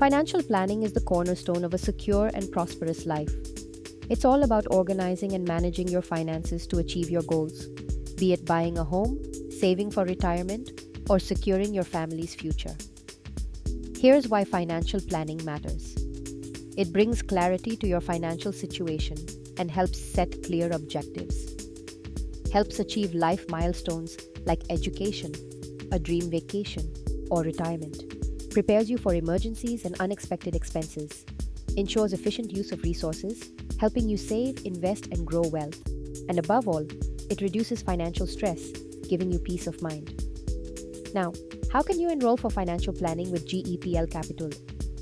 Financial planning is the cornerstone of a secure and prosperous life. It's all about organizing and managing your finances to achieve your goals, be it buying a home, saving for retirement, or securing your family's future. Here's why financial planning matters. It brings clarity to your financial situation and helps set clear objectives. Helps achieve life milestones like education, a dream vacation, or retirement. Prepares you for emergencies and unexpected expenses. Ensures efficient use of resources, helping you save, invest, and grow wealth. And above all, it reduces financial stress, giving you peace of mind. Now, how can you enroll for financial planning with GEPL Capital?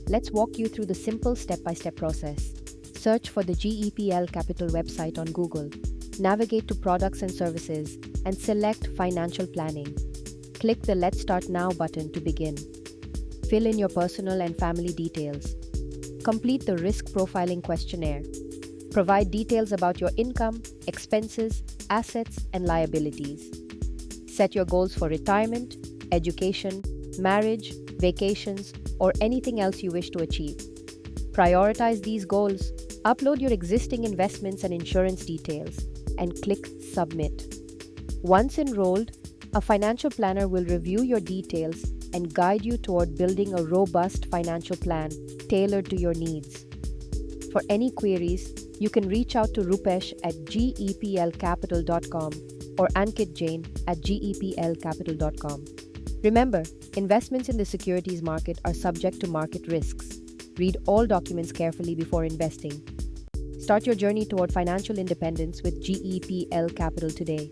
Let's walk you through the simple step-by-step process. Search for the GEPL Capital website on Google. Navigate to Products and Services and select Financial Planning. Click the Let's Start Now button to begin. Fill in your personal and family details. Complete the risk profiling questionnaire. Provide details about your income, expenses, assets, and liabilities. Set your goals for retirement, education, marriage, vacations, or anything else you wish to achieve. Prioritize these goals, upload your existing investments and insurance details, and click Submit. Once enrolled, a financial planner will review your details and guide you toward building a robust financial plan tailored to your needs. For any queries, you can reach out to Rupesh at geplcapital.com or Ankit Jain at geplcapital.com. Remember, investments in the securities market are subject to market risks. Read all documents carefully before investing. Start your journey toward financial independence with GEPL Capital today.